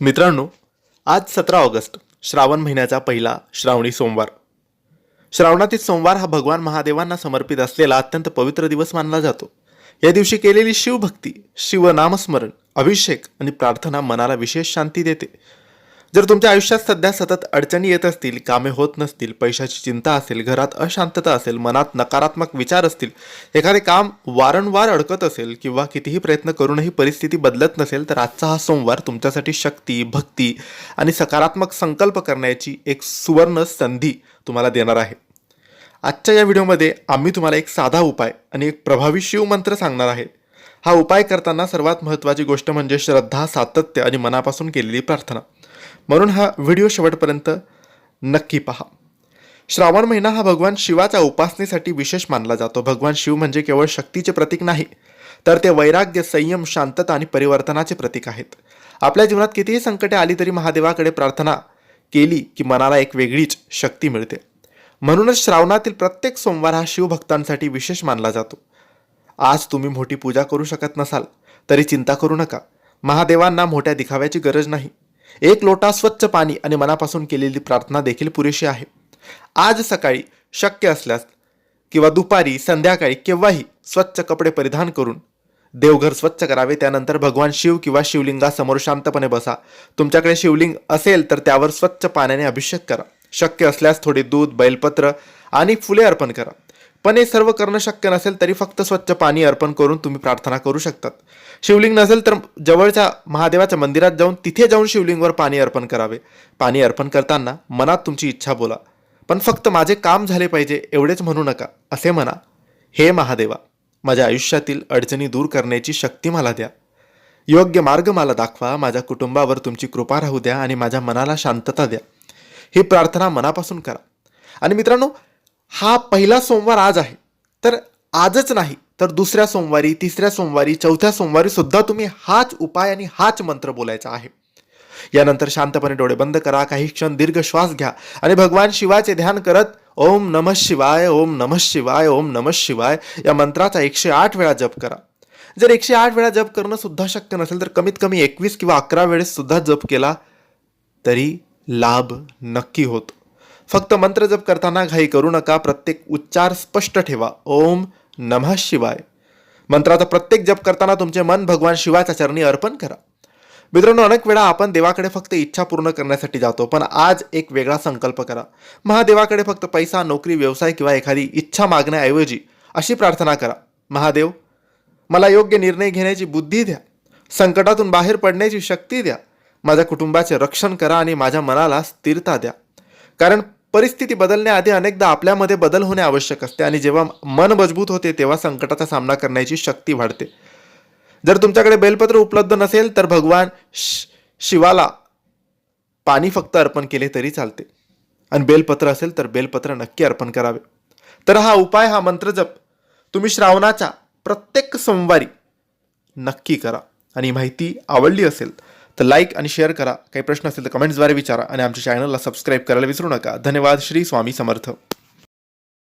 मित्रांनो, आज 17 ऑगस्ट श्रावण महिन्याचा पहिला श्रावणी सोमवार. श्रावणातील सोमवार हा भगवान महादेवांना समर्पित असलेला अत्यंत पवित्र दिवस मानला जातो. या दिवशी केलेली शिवभक्ती, शिवनामस्मरण, अभिषेक आणि प्रार्थना मनाला विशेष शांती देते. जर तुमच्या आयुष्यात सध्या सतत अडचणी येत असतील, कामे होत नसतील, पैशाची चिंता असेल, घरात अशांतता असेल, मनात नकारात्मक विचार असतील, एखादे काम वारंवार अडकत असेल किंवा कितीही प्रयत्न करूनही परिस्थिती बदलत नसेल, तर आजचा हा सोमवार तुमच्यासाठी शक्ती, भक्ती आणि सकारात्मक संकल्प करण्याची एक सुवर्ण संधी तुम्हाला देणार आहे. आजच्या या व्हिडिओमध्ये आम्ही तुम्हाला एक साधा उपाय आणि एक प्रभावी शिवमंत्र सांगणार आहे. हा उपाय करताना सर्वात महत्त्वाची गोष्ट म्हणजे श्रद्धा, सातत्य आणि मनापासून केलेली प्रार्थना. म्हणून हा व्हिडिओ शेवटपर्यंत नक्की पहा. श्रावण महिना हा भगवान शिवाच्या उपासनेसाठी विशेष मानला जातो. भगवान शिव म्हणजे केवळ शक्तीचे प्रतीक नाही, तर ते वैराग्य, संयम, शांतता आणि परिवर्तनाचे प्रतीक आहेत. आपल्या जीवनात कितीही संकटे आली तरी महादेवाकडे प्रार्थना केली की मनाला एक वेगळीच शक्ती मिळते. म्हणूनच श्रावणातील प्रत्येक सोमवार हा शिवभक्तांसाठी विशेष मानला जातो. आज तुम्ही मोठी पूजा करू शकत नसाल तरी चिंता करू नका. महादेवांना मोठ्या दिखाव्याची गरज नाही. एक लोटा स्वच्छ पाणी आणि मनापासून केलेली प्रार्थना देखील पुरेशी आहे. आज सकाळी शक्य असल्यास किंवा दुपारी, संध्याकाळी केव्हाही स्वच्छ कपडे परिधान करून देवघर स्वच्छ करावे. त्यानंतर भगवान शिव किंवा शिवलिंगासमोर शांतपणे बसा. तुमच्याकडे शिवलिंग असेल तर त्यावर स्वच्छ पाण्याने अभिषेक करा. शक्य असल्यास थोडे दूध, बैलपत्र आणि फुले अर्पण करा. पण हे सर्व करणं शक्य नसेल तरी फक्त स्वच्छ पाणी अर्पण करून तुम्ही प्रार्थना करू शकतात. शिवलिंग नसेल तर जवळच्या महादेवाच्या मंदिरात जाऊन तिथे जाऊन शिवलिंगवर पाणी अर्पण करावे. पाणी अर्पण करताना मनात तुमची इच्छा बोला, पण फक्त माझे काम झाले पाहिजे एवढेच म्हणू नका. असे म्हणा, हे महादेवा, माझ्या आयुष्यातील अडचणी दूर करण्याची शक्ती मला द्या. योग्य मार्ग मला दाखवा. माझ्या कुटुंबावर तुमची कृपा राहू द्या आणि माझ्या मनाला शांतता द्या. ही प्रार्थना मनापासून करा. आणि मित्रांनो, हा पहिला सोमवार आज आहे, तर आजच नाही तर दुसऱ्या सोमवारी, तिसऱ्या सोमवारी, चौथ्या सोमवारी सुद्धा तुम्ही हाच उपाय आणि हाच मंत्र बोलायचा आहे. यानंतर शांतपणे डोळे बंद करा. काही क्षण दीर्घ श्वास घ्या आणि भगवान शिवाचे ध्यान करत ओम नमः शिवाय, ओम नमः शिवाय, ओम नमः शिवाय या मंत्राचा 108 वेळा जप करा. जर 108 वेळा जप करणं सुद्धा शक्य नसेल तर कमीत कमी 21 किंवा 11 वेळेस सुद्धा जप केला तरी लाभ नक्की होतो. फक्त मंत्र जप करताना घाई करू नका. प्रत्येक उच्चार स्पष्ट ठेवा. ओम नमः शिवाय मंत्राचा प्रत्येक जप करताना तुमचे मन भगवान शिवाच्या चरणी अर्पण करा. मित्रांनो, अनेक वेळा आपण देवाकडे फक्त इच्छा पूर्ण करण्यासाठी जातो, पण आज एक वेगळा संकल्प करा. महादेवाकडे फक्त पैसा, नोकरी, व्यवसाय किंवा एखादी इच्छा मागण्याऐवजी अशी प्रार्थना करा. महादेव, मला योग्य निर्णय घेण्याची बुद्धी द्या. संकटातून बाहेर पडण्याची शक्ती द्या. माझ्या कुटुंबाचे रक्षण करा आणि माझ्या मनाला स्थिरता द्या. कारण परिस्थिती बदलण्याआधी अनेकदा आपल्यामध्ये बदल होणे आवश्यक असते आणि जेव्हा मन मजबूत होते तेव्हा संकटाचा सामना करण्याची शक्ती वाढते. जर तुमच्याकडे बेलपत्र उपलब्ध नसेल तर भगवान शिवाला पाणी फक्त अर्पण केले तरी चालते. आणि बेलपत्र असेल तर बेलपत्र नक्की अर्पण करावे. तर हा उपाय, हा मंत्रजप तुम्ही श्रावणाच्या प्रत्येक सोमवारी नक्की करा. आणि ही माहिती आवडली असेल तर लाईक आणि शेअर करा. काही प्रश्न असेल तर कमेंट्सद्वारे विचारा आणि आमच्या चॅनलला सबस्क्राईब करायला विसरू नका. धन्यवाद. श्री स्वामी समर्थ.